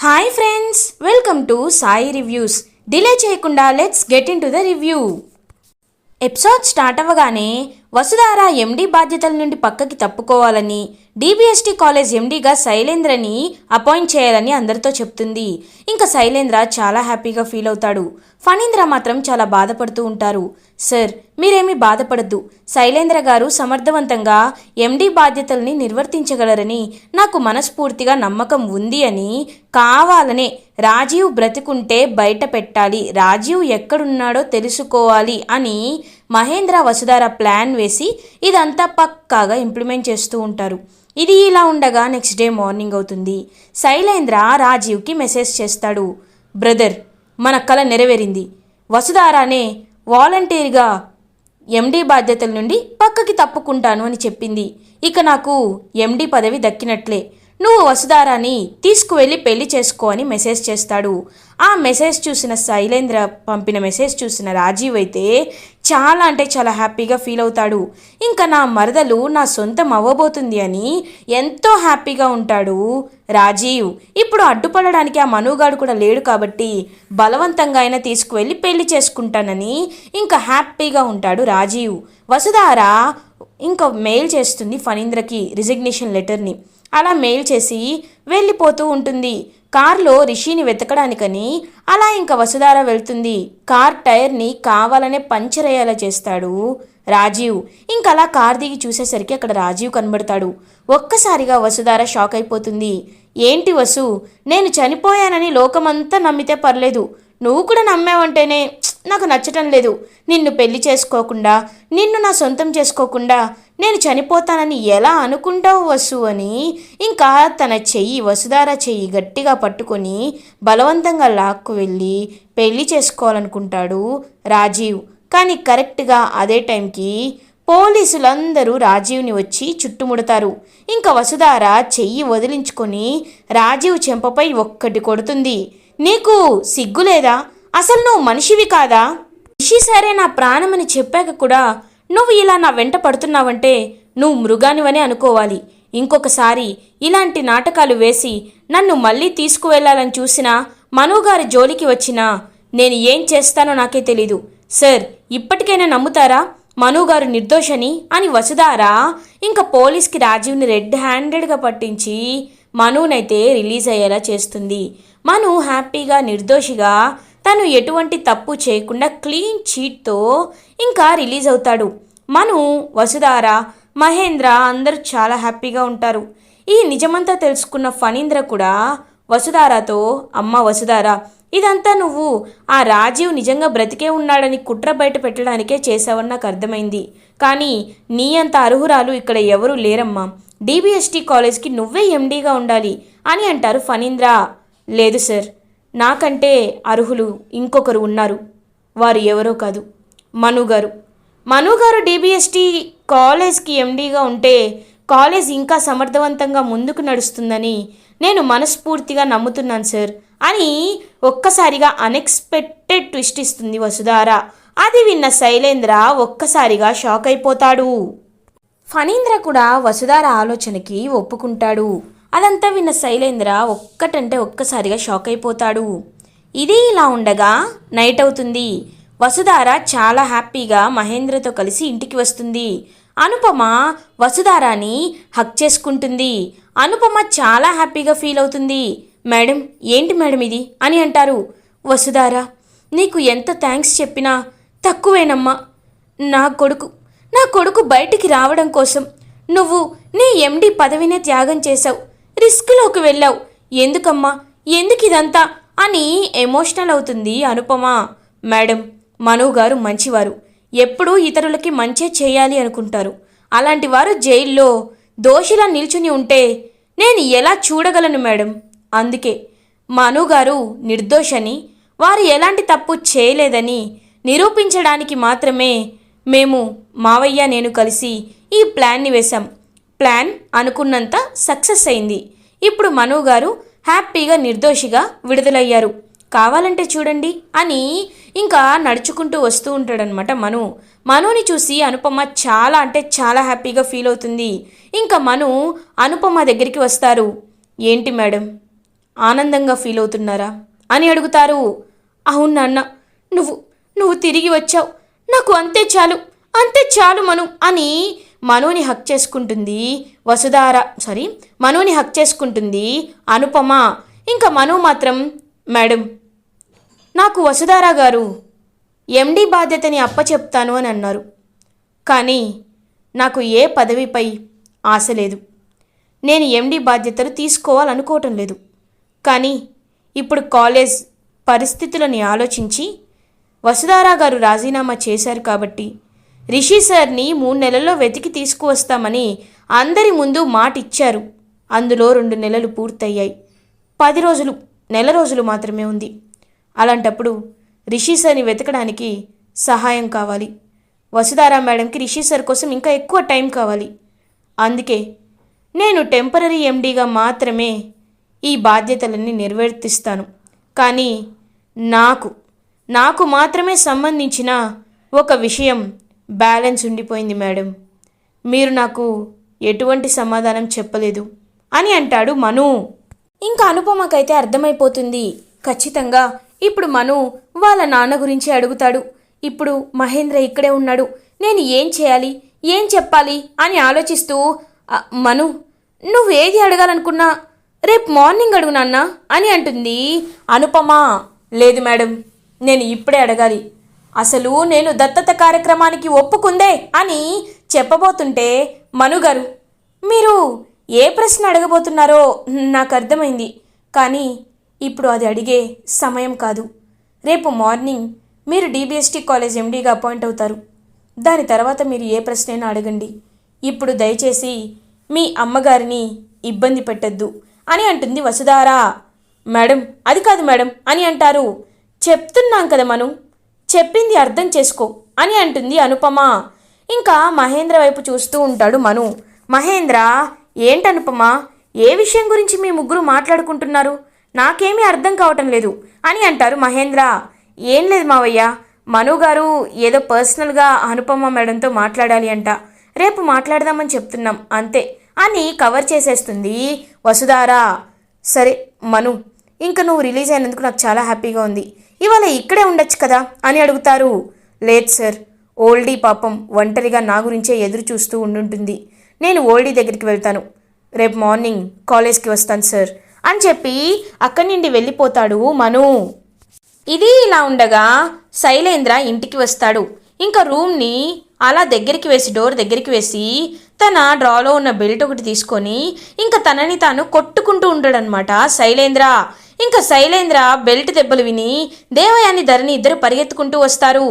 Hi friends, welcome to Sai reviews. Delay చేయకుండా let's get into the review. Episode start అవ్వగానే Vasudhara MD బాధ్యతల నుండి పక్కకి తప్పుకోవాలని, డిబిఎస్టీ కాలేజ్ ఎండీగా శైలేంద్రని అపాయింట్ చేయాలని అందరితో చెప్తుంది. ఇంకా శైలేంద్ర చాలా హ్యాపీగా ఫీల్ అవుతాడు. ఫణీంద్ర మాత్రం చాలా బాధపడుతూ ఉంటారు. సార్, మీరేమీ బాధపడద్దు. శైలేంద్ర గారు సమర్థవంతంగా ఎండీ బాధ్యతల్ని నిర్వర్తించగలరని నాకు మనస్ఫూర్తిగా నమ్మకం ఉంది అని, కావాలనే రాజీవ్ బ్రతికుంటే బయట పెట్టాలి, రాజీవ్ ఎక్కడున్నాడో తెలుసుకోవాలి అని మహేంద్ర వసుధార ప్లాన్ వేసి ఇదంతా పక్కాగా ఇంప్లిమెంట్ చేస్తూ ఉంటారు. ఇది ఇలా ఉండగా నెక్స్ట్ డే మార్నింగ్ అవుతుంది. శైలేంద్ర రాజీవ్కి మెసేజ్ చేస్తాడు. బ్రదర్, మన కల నెరవేరింది. వసుధారానే వాలంటీర్గా ఎండీ బాధ్యతల నుండి పక్కకి తప్పుకుంటాను అని చెప్పింది. ఇక నాకు ఎండీ పదవి దక్కినట్లే. నువ్వు వసుధారాని తీసుకువెళ్ళి పెళ్లి చేసుకో అని మెసేజ్ చేస్తాడు. ఆ మెసేజ్ చూసిన శైలేంద్ర పంపిన మెసేజ్ చూసిన రాజీవ్ అయితే చాలా అంటే చాలా హ్యాపీగా ఫీల్ అవుతాడు. ఇంకా నా మరదలు నా సొంతం అవ్వబోతుంది అని ఎంతో హ్యాపీగా ఉంటాడు రాజీవ్. ఇప్పుడు అడ్డుపడడానికి ఆ మనుగాడు కూడా లేడు కాబట్టి బలవంతంగా అయినా తీసుకువెళ్ళి పెళ్లి చేసుకుంటానని ఇంకా హ్యాపీగా ఉంటాడు రాజీవ్. వసుధార ఇంకా మెయిల్ చేస్తుంది ఫణీంద్రకి రిజిగ్నేషన్ లెటర్ని. అలా మెయిల్ చేసి వెళ్ళిపోతూ ఉంటుంది. కార్లో రిషిని వెతకడానికని అలా ఇంకా వసుధార వెళ్తుంది. కార్ టైర్ని కావాలనే పంచర్ అయ్యేలా చేస్తాడు రాజీవ్. ఇంకలా కార్ దిగి చూసేసరికి అక్కడ రాజీవ్ కనబడతాడు. ఒక్కసారిగా వసుధార షాక్ అయిపోతుంది. ఏంటి వసు, నేను చనిపోయానని లోకమంతా నమ్మితే పర్లేదు, నువ్వు కూడా నమ్మావంటేనే నాకు నచ్చటం లేదు. నిన్ను పెళ్లి చేసుకోకుండా, నిన్ను నా సొంతం చేసుకోకుండా నేను చనిపోతానని ఎలా అనుకుంటావు వసు అని ఇంకా తన చెయ్యి, వసుధార చెయ్యి గట్టిగా పట్టుకొని బలవంతంగా లాక్కు వెళ్ళి పెళ్లి చేసుకోవాలనుకుంటాడు రాజీవ్. కానీ కరెక్ట్గా అదే టైంకి పోలీసులందరూ రాజీవ్ని వచ్చి చుట్టుముడతారు. ఇంకా వసుధార చెయ్యి వదిలించుకొని రాజీవ్ చెంపపై ఒక్కటి కొడుతుంది. నీకు సిగ్గులేదా? అసలు నువ్వు మనిషివి కాదా? రిషి సరే నా ప్రాణమని చెప్పాక కూడా నువ్వు ఇలా నా వెంట పడుతున్నావంటే నువ్వు మృగానివని అనుకోవాలి. ఇంకొకసారి ఇలాంటి నాటకాలు వేసి నన్ను మళ్ళీ తీసుకువెళ్లాలని చూసినా, మనుగారి జోలికి వచ్చినా నేను ఏం చేస్తానో నాకే తెలీదు. సార్, ఇప్పటికైనా నమ్ముతారా మనుగారు నిర్దోషని అని వసుధార ఇంకా పోలీస్కి రాజీవ్ని రెడ్ హ్యాండెడ్గా పట్టించి మనునైతే రిలీజ్ అయ్యేలా చేస్తుంది. మను హ్యాపీగా నిర్దోషిగా తను ఎటువంటి తప్పు చేయకుండా క్లీన్ చీట్తో ఇంకా రిలీజ్ అవుతాడు. మను, వసుధార, మహేంద్ర అందరూ చాలా హ్యాపీగా ఉంటారు. ఈ నిజమంతా తెలుసుకున్న ఫణీంద్ర కూడా వసుధారతో, అమ్మ వసుధార, ఇదంతా నువ్వు ఆ రాజీవ్ నిజంగా బ్రతికే ఉన్నాడని కుట్ర బయట పెట్టడానికే చేసావని నాకు అర్థమైంది. కానీ నీ అంత అర్హురాలు ఇక్కడ ఎవరూ లేరమ్మా. డిబిఎస్టీ కాలేజ్కి నువ్వే ఎండీగా ఉండాలి అని అంటారు ఫణీంద్ర. లేదు సార్, నాకంటే అర్హులు ఇంకొకరు ఉన్నారు. వారు ఎవరో కాదు, మనుగారు. మనుగారు డిబిఎస్టీ కాలేజ్కి ఎండీగా ఉంటే కాలేజ్ ఇంకా సమర్థవంతంగా ముందుకు నడుస్తుందని నేను మనస్ఫూర్తిగా నమ్ముతున్నాను సార్ అని ఒక్కసారిగా అన్ఎక్స్పెక్టెడ్ ట్విస్ట్ ఇస్తుంది వసుధార. అది విన్న శైలేంద్ర ఒక్కసారిగా షాక్ అయిపోతాడు. ఫణీంద్ర కూడా వసుధార ఆలోచనకి ఒప్పుకుంటాడు. అదంతా విన్న శైలేంద్ర ఒక్కటంటే ఒక్కసారిగా షాక్ అయిపోతాడు. ఇది ఇలా ఉండగా నైట్ అవుతుంది. వసుధార చాలా హ్యాపీగా మహేంద్రతో కలిసి ఇంటికి వస్తుంది. అనుపమ వసుధారాని హక్ చేసుకుంటుంది. అనుపమ చాలా హ్యాపీగా ఫీల్ అవుతుంది. మేడం, ఏంటి మేడం ఇది అని అంటారు. వసుధార, నీకు ఎంత థ్యాంక్స్ చెప్పినా తక్కువేనమ్మా. నా కొడుకు బయటికి రావడం కోసం నువ్వు నీ ఎండి పదవినే త్యాగం చేశావు, రిస్క్లోకి వెళ్ళావు. ఎందుకమ్మా, ఎందుకు ఇదంతా అని ఎమోషనల్ అవుతుంది అనుపమ. మేడం, మనుగారు మంచివారు, ఎప్పుడూ ఇతరులకి మంచే చేయాలి అనుకుంటారు. అలాంటి వారు జైల్లో దోషిలా నిల్చుని ఉంటే నేను ఎలా చూడగలను మేడం? అందుకే మనుగారు నిర్దోషని, వారు ఎలాంటి తప్పు చేయలేదని నిరూపించడానికి మాత్రమే మేము, మావయ్య, నేను కలిసి ఈ ప్లాన్ని వేశాం. ప్లాన్ అనుకున్నంత సక్సెస్ అయింది. ఇప్పుడు మనుగారు హ్యాపీగా నిర్దోషిగా విడుదలయ్యారు. కావాలంటే చూడండి అని ఇంకా నడుచుకుంటూ వస్తూ ఉంటాడనమాట మనుని చూసి అనుపమ చాలా అంటే చాలా హ్యాపీగా ఫీల్ అవుతుంది. ఇంకా అనుపమ దగ్గరికి వస్తారు. ఏంటి మేడం, ఆనందంగా ఫీల్ అవుతున్నారా అని అడుగుతారు. అవును నాన్న, నువ్వు నువ్వు తిరిగి వచ్చావు, నాకు అంతే చాలు, అంతే చాలు మను అని మనుని హక్ చేసుకుంటుంది మనుని హక్ చేసుకుంటుంది అనుపమ. ఇంకా మను మాత్రం, మేడం, నాకు వసుధార గారు ఎండి బాధ్యతని అప్పచెప్తాను అని అన్నారు. కానీ నాకు ఏ పదవిపై ఆశ లేదు, నేను ఎండి బాధ్యతలు తీసుకోవాలనుకోవటం లేదు. కానీ ఇప్పుడు కాలేజ్ పరిస్థితులని ఆలోచించి వసుధార గారు రాజీనామా చేశారు కాబట్టి రిషి సార్ని 3 నెలల్లో వెతికి తీసుకువస్తామని అందరి ముందు మాట ఇచ్చారు. అందులో 2 నెలలు పూర్తయ్యాయి, 10 రోజులు, నెల రోజులు మాత్రమే ఉంది. అలాంటప్పుడు రిషి సార్ని వెతకడానికి సహాయం కావాలి. వసుధార మేడంకి రిషి సార్ కోసం ఇంకా ఎక్కువ టైం కావాలి. అందుకే నేను టెంపరరీ ఎండీగా మాత్రమే ఈ బాధ్యతలన్నీ నిర్వర్తిస్తాను. కానీ నాకు మాత్రమే సంబంధించిన ఒక విషయం బ్యాలెన్స్ ఉండిపోయింది మేడం. మీరు నాకు ఎటువంటి సమాధానం చెప్పలేదు అని అంటాడు మను. ఇంకా అనుపమకైతే అర్థమైపోతుంది, ఖచ్చితంగా ఇప్పుడు మను వాళ్ళ నాన్న గురించి అడుగుతాడు. ఇప్పుడు మహేంద్ర ఇక్కడే ఉన్నాడు, నేను ఏం చేయాలి, ఏం చెప్పాలి అని ఆలోచిస్తూ, మను, నువ్వు ఏది అడగాలనుకున్నా రేపు మార్నింగ్ అడుగు నాన్న అని అంటుంది అనుపమ. లేదు మేడం, నేను ఇప్పుడే అడగాలి. అసలు నేను దత్తత కార్యక్రమానికి ఒప్పుకుందే అని చెప్పబోతుంటే, మనుగారు, మీరు ఏ ప్రశ్న అడగబోతున్నారో నాకు అర్థమైంది. కానీ ఇప్పుడు అది అడిగే సమయం కాదు. రేపు మార్నింగ్ మీరు డిబిఎస్టీ కాలేజ్ ఎండీగా అపాయింట్ అవుతారు. దాని తర్వాత మీరు ఏ ప్రశ్నైనా అడగండి. ఇప్పుడు దయచేసి మీ అమ్మగారిని ఇబ్బంది పెట్టద్దు అని అంటుంది వసుధార. మేడం, అది కాదు మేడం అని అంటారు. చెప్తున్నాం కదా మను, చెప్పింది అర్థం చేసుకో అని అంటుంది అనుపమ. ఇంకా మహేంద్ర వైపు చూస్తూ ఉంటాడు మను. మహేంద్ర, ఏంటనుపమ, ఏ విషయం గురించి మీ ముగ్గురు మాట్లాడుకుంటున్నారు, నాకేమీ అర్థం కావటం లేదు అని అంటారు మహేంద్ర. ఏం లేదు మావయ్య, మను గారు ఏదో పర్సనల్గా అనుపమ మేడంతో మాట్లాడాలి అంట, రేపు మాట్లాడదామని చెప్తున్నాం అంతే అని కవర్ చేసేస్తుంది వసుధార. సరే మను, ఇంకా నువ్వు రిలీజ్ అయినందుకు నాకు చాలా హ్యాపీగా ఉంది. ఇవాళ ఇక్కడే ఉండొచ్చు కదా అని అడుగుతారు. లేదు సార్, ఓల్డీ పాపం ఒంటరిగా నా గురించే ఎదురు చూస్తూ ఉండుంటుంది. నేను ఓల్డీ దగ్గరికి వెళ్తాను, రేపు మార్నింగ్ కాలేజ్కి వస్తాను సార్ అని చెప్పి అక్కడి నుండి వెళ్ళిపోతాడు మను. ఇది ఇలా ఉండగా శైలేంద్ర ఇంటికి వస్తాడు. ఇంకా రూమ్ని అలా డోర్ దగ్గరికి వేసి తన డ్రాలో ఉన్న బెల్ట్ ఒకటి తీసుకొని ఇంకా తనని తాను కొట్టుకుంటూ ఉంటాడనమాట శైలేంద్ర. ఇంకా శైలేంద్ర బెల్ట్ దెబ్బలు విని దేవయాని ధరణి ఇద్దరు పరిగెత్తుకుంటూ వస్తారు.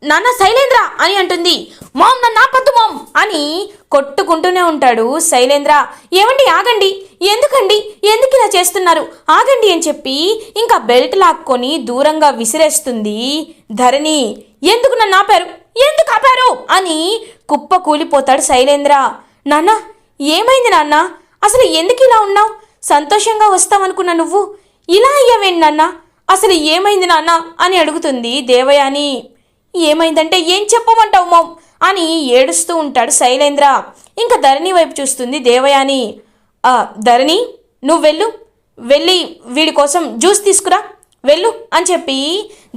నాన్న శైలేంద్ర అని అంటుంది. మామ్, నన్ను ఆపొద్దు మామ్ అని కొట్టుకుంటూనే ఉంటాడు శైలేంద్ర. ఏమండి, ఆగండి, ఎందుకు ఇలా చేస్తున్నారు, ఆగండి అని చెప్పి ఇంకా బెల్ట్ లాక్కొని దూరంగా విసిరేస్తుంది ధరణి. ఎందుకు నన్ను ఆపారు, ఎందుకు ఆపారు అని కుప్ప కూలిపోతాడు శైలేంద్ర. నాన్న, ఏమైంది నాన్న, అసలు ఎందుకు ఇలా ఉన్నావు, సంతోషంగా వస్తావనుకున్నా నువ్వు ఇలా అయ్యావేంటి నాన్న, అసలు ఏమైంది నాన్న అని అడుగుతుంది దేవయాని. ఏమైందంటే ఏం చెప్పమంటావు మామ్ అని ఏడుస్తూ ఉంటాడు శైలేంద్ర. ఇంకా ధరణి వైపు చూస్తుంది దేవయాని. ధరణి, నువ్వు వెళ్ళి వీడి కోసం జ్యూస్ తీసుకురా, వెళ్ళు అని చెప్పి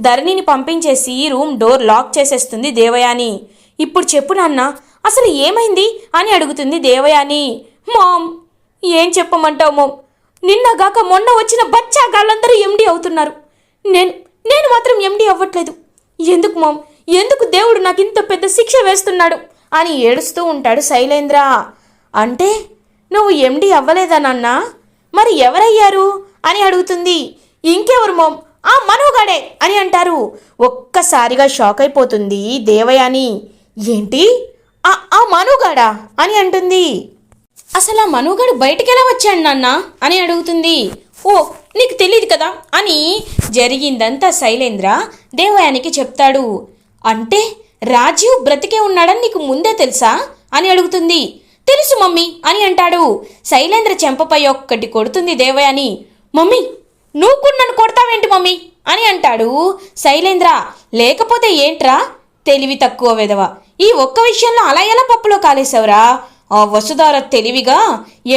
ధరణిని పంపించేసి రూమ్ డోర్ లాక్ చేసేస్తుంది దేవయాని. ఇప్పుడు చెప్పు నాన్న, అసలు ఏమైంది అని అడుగుతుంది దేవయాని. మామ్, ఏం చెప్పమంటావు మామ్, నిన్నగాక మొన్న వచ్చిన బచ్చాగాళ్ళందరూ ఎండీ అవుతున్నారు, నేను మాత్రం ఎండీ అవ్వట్లేదు. ఎందుకు మామ్, ఎందుకు దేవుడు నాకు ఇంత పెద్ద శిక్ష వేస్తున్నాడు అని ఏడుస్తూ ఉంటాడు శైలేంద్ర. అంటే నువ్వు ఎండీ అవ్వలేదా నాన్న, మరి ఎవరయ్యారు అని అడుగుతుంది. ఇంకెవరు మామ్, ఆ మనుగాడే అని అంటారు. ఒక్కసారిగా షాక్ అయిపోతుంది దేవయాని. ఏంటి, ఆ మనుగాడా అని అంటుంది. అసలు ఆ మనుగాడు బయటికి ఎలా వచ్చాడు నాన్న అని అడుగుతుంది. ఓ, నీకు తెలియదు కదా అని జరిగిందంతా శైలేంద్ర దేవయానికి చెప్తాడు. అంటే రాజీవ్ బ్రతికే ఉన్నాడని నీకు ముందే తెలుసా అని అడుగుతుంది. తెలుసు మమ్మీ అని అంటాడు. శైలేంద్ర చెంపపై ఒక్కటి కొడుతుంది దేవయాని. మమ్మీ, నువ్వు కూడా నన్ను కొడతావేంటి మమ్మీ అని అంటాడు శైలేంద్ర. లేకపోతే ఏంట్రా తెలివి తక్కువ వెధవ, ఈ ఒక్క విషయంలో అలా ఎలా పప్పులో కాలేసావురా ఆ వసుధార తెలివిగా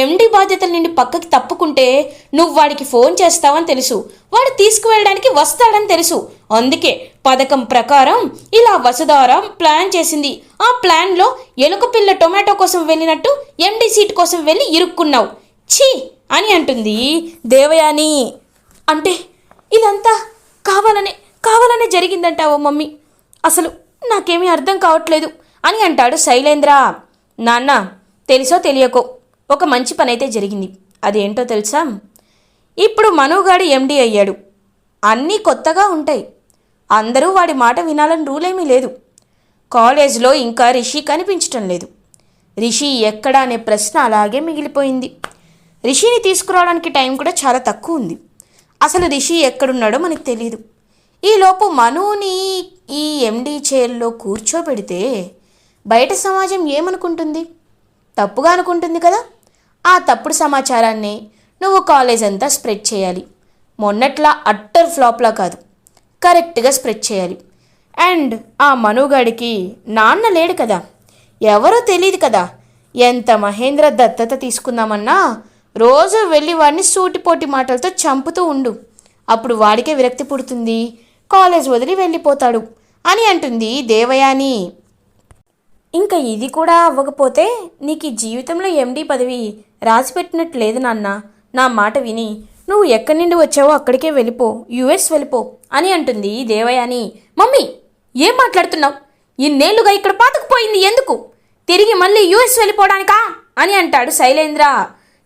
ఎండి బాధ్యతల నుండి పక్కకి తప్పుకుంటే నువ్వు వాడికి ఫోన్ చేస్తావని తెలుసు, వాడు తీసుకువెళ్ళడానికి వస్తాడని తెలుసు. అందుకే పథకం ప్రకారం ఇలా వసుధార ప్లాన్ చేసింది. ఆ ప్లాన్లో ఎలుక పిల్ల టొమాటో కోసం వెళ్ళినట్టు ఎండి సీట్ కోసం వెళ్ళి ఇరుక్కున్నావు. ఛీ అని అంటుంది దేవయాని. అంటే ఇదంతా కావాలనే జరిగిందంటావో మమ్మీ? అసలు నాకేమీ అర్థం కావట్లేదు అని అంటాడు శైలేంద్ర. నాన్న, తెలుసో తెలియకో ఒక మంచి పని అయితే జరిగింది. అదేంటో తెలుసా? ఇప్పుడు మనుగాడు ఎండి అయ్యాడు. అన్నీ కొత్తగా ఉంటాయి. అందరూ వాడి మాట వినాలని రూలేమీ లేదు. కాలేజ్లో ఇంకా రిషి కనిపించటం లేదు. రిషి ఎక్కడా అనే ప్రశ్న అలాగే మిగిలిపోయింది. రిషిని తీసుకురావడానికి టైం కూడా చాలా తక్కువ ఉంది. అసలు రిషి ఎక్కడున్నాడో మనకు తెలియదు. ఈలోపు మనుని ఈ ఎండి చైర్లో కూర్చోబెడితే బయట సమాజం ఏమనుకుంటుంది? తప్పుగా అనుకుంటుంది కదా. ఆ తప్పుడు సమాచారాన్ని నువ్వు కాలేజ్ అంతా స్ప్రెడ్ చేయాలి. మొన్నట్లా అట్టర్ ఫ్లాప్లా కాదు, కరెక్ట్గా స్ప్రెడ్ చేయాలి. అండ్ ఆ మనుగాడికి నాన్న లేడు కదా, ఎవరో తెలియదు కదా. ఎంత మహేంద్ర దత్తత తీసుకుందామన్నా రోజు వెళ్ళి వాడిని సూటిపోటి మాటలతో చంపుతూ ఉండు. అప్పుడు వాడికే విరక్తి పుడుతుంది, కాలేజ్ వదిలి వెళ్ళిపోతాడు అని అంటుంది దేవయాని. ఇంకా ఇది కూడా అవ్వకపోతే నీకు ఈ జీవితంలో ఎండి పదవి రాసిపెట్టినట్టు లేదు నాన్న. నా మాట విని నువ్వు ఎక్కడి నుండి వచ్చావో అక్కడికే వెళ్ళిపో, యుఎస్ వెళ్ళిపో అని అంటుంది దేవయాని. మమ్మీ, ఏం మాట్లాడుతున్నావు? ఇన్నేళ్లుగా ఇక్కడ పాతుకుపోయింది ఎందుకు? తిరిగి మళ్ళీ యుఎస్ వెళ్ళిపోవడానికా అని అంటాడు శైలేంద్ర.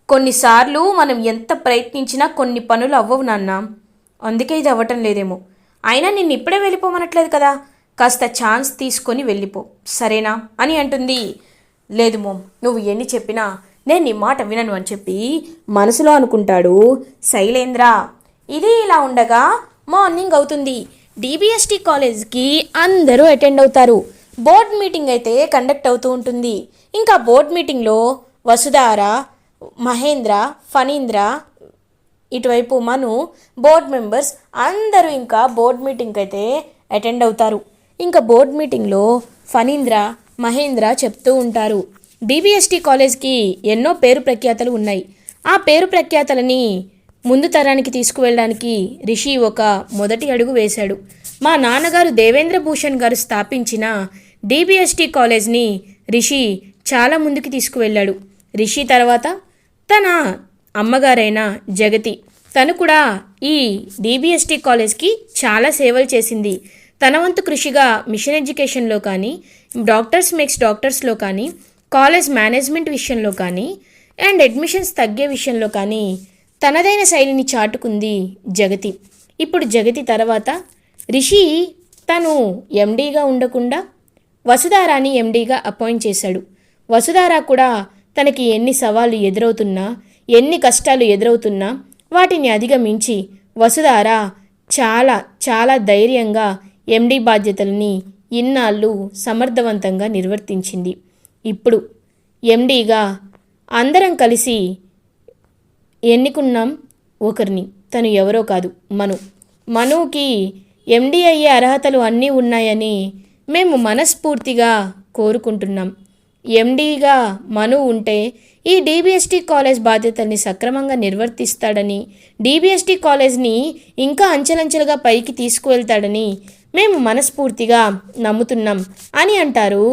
కొన్నిసార్లు మనం ఎంత ప్రయత్నించినా కొన్ని పనులు అవ్వవు నాన్న. అందుకే ఇది అవ్వటం లేదేమో. అయినా నిన్ను ఇప్పుడే వెళ్ళిపోమనట్లేదు కదా, కాస్త ఛాన్స్ తీసుకొని వెళ్ళిపో, సరేనా అని అంటుంది. లేదు మోమ్, నువ్వు ఎన్ని చెప్పినా నేను నీ మాట వినను అని చెప్పి మనసులో అనుకుంటాడు శైలేంద్ర. ఇది ఇలా ఉండగా మార్నింగ్ అవుతుంది. డిబిఎస్టి కాలేజ్కి అందరూ అటెండ్ అవుతారు. బోర్డ్ మీటింగ్ అయితే కండక్ట్ అవుతూ ఉంటుంది. ఇంకా బోర్డ్ మీటింగ్లో వసుధార, మహేంద్ర, ఫణీంద్ర, ఇటువైపు మను, బోర్డ్ మెంబర్స్ అందరూ ఇంకా బోర్డ్ మీటింగ్కి అయితే అటెండ్ అవుతారు. ఇంకా బోర్డ్ మీటింగ్లో ఫణీంద్ర, మహేంద్ర చెప్తూ ఉంటారు, డిబిఎస్టి కాలేజ్కి ఎన్నో పేరు ప్రఖ్యాతలు ఉన్నాయి. ఆ పేరు ప్రఖ్యాతలని ముందు తరానికి తీసుకువెళ్ళడానికి రిషి ఒక మొదటి అడుగు వేశాడు. మా నాన్నగారు దేవేంద్ర భూషణ్ గారు స్థాపించిన డిబిఎస్టి కాలేజ్ని రిషి చాలా ముందుకు తీసుకువెళ్ళాడు. రిషి తర్వాత తన అమ్మగారైన జగతి, తను కూడా ఈ డిబిఎస్టి కాలేజ్కి చాలా సేవలు చేసింది. తన వంతు కృషిగా మిషన్ ఎడ్యుకేషన్లో కానీ, డాక్టర్స్ మేక్స్ డాక్టర్స్లో కానీ, కాలేజ్ మేనేజ్మెంట్ విషయంలో కానీ, అండ్ అడ్మిషన్స్ తగ్గే విషయంలో కానీ తనదైన శైలిని చాటుకుంది జగతి. ఇప్పుడు జగతి తర్వాత రిషి తను ఎండీగా ఉండకుండా వసుధారాని ఎండీగా అపాయింట్ చేశాడు. వసుధార కూడా తనకి ఎన్ని సవాళ్ళు ఎదురవుతున్నా, ఎన్ని కష్టాలు ఎదురవుతున్నా వాటిని అధిగమించి వసుధార చాలా చాలా ధైర్యంగా ఎండీ బాధ్యతల్ని ఇన్నాళ్ళు సమర్థవంతంగా నిర్వర్తించింది. ఇప్పుడు ఎండీగా అందరం కలిసి ఎన్నుకున్నాం ఒకరిని. తను ఎవరో కాదు, మనుకి ఎండీ అయ్యే అర్హతలు అన్నీ ఉన్నాయని మేము మనస్ఫూర్తిగా కోరుకుంటున్నాం. ఎండీగా మను ఉంటే ఈ డిబిఎస్టి కాలేజ్ బాధ్యతల్ని సక్రమంగా నిర్వర్తిస్తాడని, డిబిఎస్టి కాలేజ్ని ఇంకా అంచెలంచెలుగా పైకి తీసుకువెళ్తాడని మేము మనస్ఫూర్తిగా నమ్ముతున్నాం అని అంటారు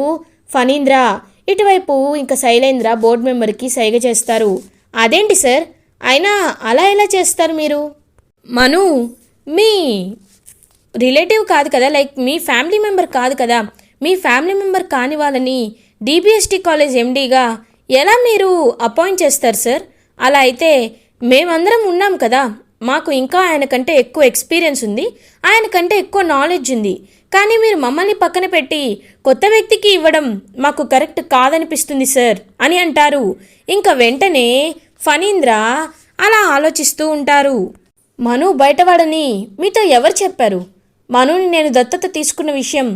ఫణీంద్ర. ఇటువైపు ఇంకా శైలేంద్ర బోర్డు మెంబర్కి సైగ చేస్తారు. అదేంటి సార్, అయినా అలా ఎలా చేస్తారు మీరు? మను మీ రిలేటివ్ కాదు కదా, లైక్ మీ ఫ్యామిలీ మెంబర్ కాదు కదా. మీ ఫ్యామిలీ మెంబర్ కాని వాళ్ళని డిబిఎస్టి కాలేజ్ ఎండీగా ఎలా మీరు అపాయింట్ చేస్తారు సార్? అలా అయితే మేమందరం ఉన్నాం కదా, మాకు ఇంకా ఆయన కంటే ఎక్కువ ఎక్స్పీరియన్స్ ఉంది, ఆయన కంటే ఎక్కువ నాలెడ్జ్ ఉంది. కానీ మీరు మమ్మల్ని పక్కన పెట్టి కొత్త వ్యక్తికి ఇవ్వడం మాకు కరెక్ట్ కాదనిపిస్తుంది సార్ అని అంటారు. ఇంకా వెంటనే ఫణీంద్ర అలా ఆలోచిస్తూ ఉంటారు. మను బయటవాడని మీతో ఎవరు చెప్పారు? మనుని నేను దత్తత తీసుకున్న విషయం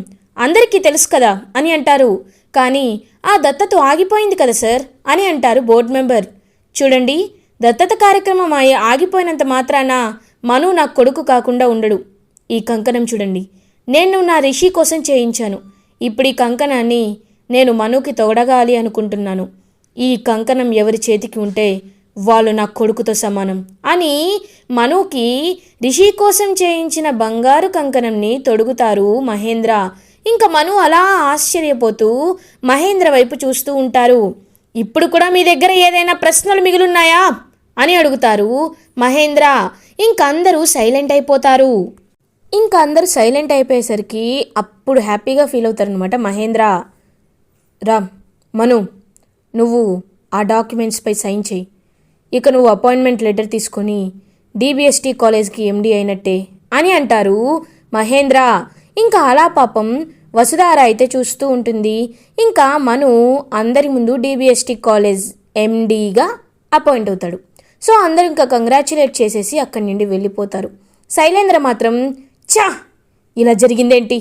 అందరికీ తెలుసు కదా అని అంటారు. కానీ ఆ దత్తత ఆగిపోయింది కదా సార్ అని అంటారు బోర్డు మెంబర్. చూడండి, దత్తత కార్యక్రమం ఆగిపోయినంత మాత్రాన మను నా కొడుకు కాకుండా ఉండడు. ఈ కంకణం చూడండి, నేను నా రిషి కోసం చేయించాను. ఇప్పుడు ఈ కంకణాన్ని నేను మనుకి తొడగాలి అనుకుంటున్నాను. ఈ కంకణం ఎవరి చేతికి ఉంటే వాళ్ళు నా కొడుకుతో సమానం అని మనుకి రిషి కోసం చేయించిన బంగారు కంకణంని తొడుగుతారు మహేంద్ర. ఇంకా మను అలా ఆశ్చర్యపోతూ మహేంద్ర వైపు చూస్తూ ఉంటారు. ఇప్పుడు కూడా మీ దగ్గర ఏదైనా ప్రశ్నలు మిగిలిన్నాయా అని అడుగుతారు మహేంద్ర. అందరూ సైలెంట్ అయిపోతారు. అందరూ సైలెంట్ అయిపోయేసరికి అప్పుడు హ్యాపీగా ఫీల్ అవుతారనమాట మహేంద్ర. రామ్, మను, నువ్వు ఆ డాక్యుమెంట్స్పై సైన్ చేయి. ఇక నువ్వు అపాయింట్మెంట్ లెటర్ తీసుకొని డిబిఎస్టీ కాలేజ్కి ఎండి అయినట్టే అని అంటారు మహేంద్ర. అలా పాపం వసుధార అయితే చూస్తూ ఉంటుంది. మను అందరి ముందు డిబిఎస్టీ కాలేజ్ ఎండీగా అపాయింట్ అవుతాడు. సో అందరూ కంగ్రాచులేట్ చేసేసి అక్కడి నుండి వెళ్ళిపోతారు. శైలేంద్ర మాత్రం ఇలా జరిగిందేంటి,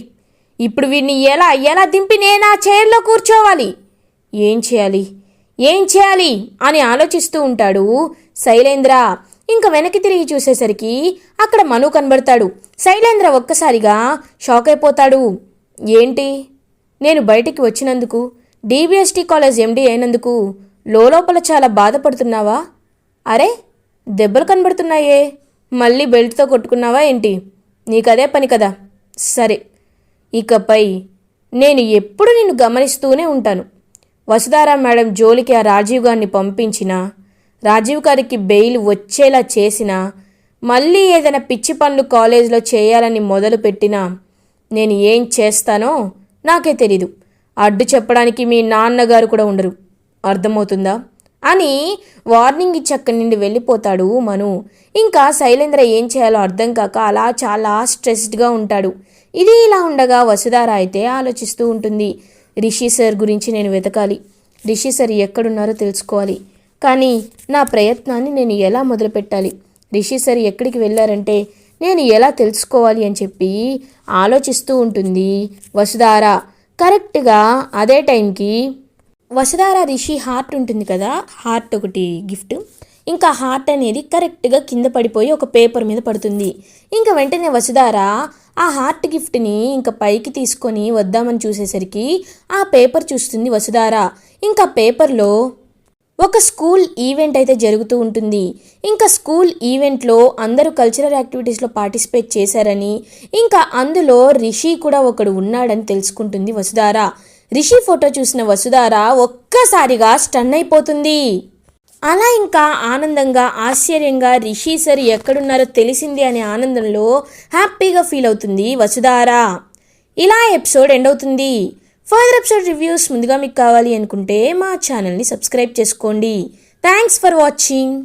ఇప్పుడు వీడిని ఎలా ఎలా దింపి నేను ఆ చైర్లో కూర్చోవాలి, ఏం చేయాలి అని ఆలోచిస్తూ ఉంటాడు శైలేంద్ర. వెనక్కి తిరిగి చూసేసరికి అక్కడ మను కనబడతాడు. శైలేంద్ర ఒక్కసారిగా షాక్ అయిపోతాడు. ఏంటి, నేను బయటికి వచ్చినందుకు, డిబిఎస్టీ కాలేజ్ ఎండి అయినందుకు లోపల చాలా బాధపడుతున్నావా? అరే, దెబ్బలు కనబడుతున్నాయే, మళ్ళీ బెల్ట్తో కొట్టుకున్నావా ఏంటి? నీకదే పని కదా. సరే, ఇకపై నేను ఎప్పుడు నిన్ను గమనిస్తూనే ఉంటాను. వసుధారా మేడం జోలికి ఆ రాజీవ్ గారిని పంపించినా, రాజీవ్ గారికి బెయిల్ వచ్చేలా చేసినా, మళ్ళీ ఏదైనా పిచ్చి పనులు కాలేజీలో చేయాలని మొదలుపెట్టినా నేను ఏం చేస్తానో నాకే తెలీదు. అడ్డు చెప్పడానికి మీ నాన్నగారు కూడా ఉండరు, అర్థమవుతుందా అని వార్నింగ్ ఇచ్చి అక్కడి నుండి వెళ్ళిపోతాడు మను. శైలేంద్ర ఏం చేయాలో అర్థం కాక అలా చాలా స్ట్రెస్డ్గా ఉంటాడు. ఇది ఇలా ఉండగా వసుధార అయితే ఆలోచిస్తూ ఉంటుంది. రిషి సార్ గురించి నేను వెతకాలి, రిషి సార్ ఎక్కడున్నారో తెలుసుకోవాలి, కానీ నా ప్రయత్నాన్ని నేను ఎలా మొదలుపెట్టాలి, రిషి సార్ ఎక్కడికి వెళ్ళారంటే నేను ఎలా తెలుసుకోవాలి అని చెప్పి ఆలోచిస్తూ ఉంటుంది వసుధార. కరెక్ట్గా అదే టైంకి వసుధార రిషి హార్ట్ ఉంటుంది కదా, హార్ట్ ఒకటి గిఫ్ట్, హార్ట్ అనేది కరెక్ట్గా కింద పడిపోయి ఒక పేపర్ మీద పడుతుంది. వెంటనే వసుధార ఆ హార్ట్ గిఫ్ట్ని పైకి తీసుకొని వద్దామని చూసేసరికి ఆ పేపర్ చూస్తుంది వసుధార. పేపర్లో ఒక స్కూల్ ఈవెంట్ అయితే జరుగుతూ ఉంటుంది. స్కూల్ ఈవెంట్లో అందరూ కల్చరల్ యాక్టివిటీస్లో పార్టిసిపేట్ చేశారని, అందులో రిషి కూడా ఒకడు ఉన్నాడని తెలుసుకుంటుంది వసుధార. రిషి ఫోటో చూసిన వసుధార ఒక్కసారిగా స్టన్ అయిపోతుంది. అలా ఆనందంగా ఆశ్చర్యంగా రిషి సార్ ఎక్కడున్నారో తెలిసింది అనే ఆనందంలో హ్యాపీగా ఫీల్ అవుతుంది వసుధార. ఇలా ఎపిసోడ్ ఎండ్ అవుతుంది. ఫర్దర్ ఎపిసోడ్ రివ్యూస్ ముందుగా మీకు కావాలి అనుకుంటే మా ఛానల్ని సబ్స్క్రైబ్ చేసుకోండి. Thanks for watching.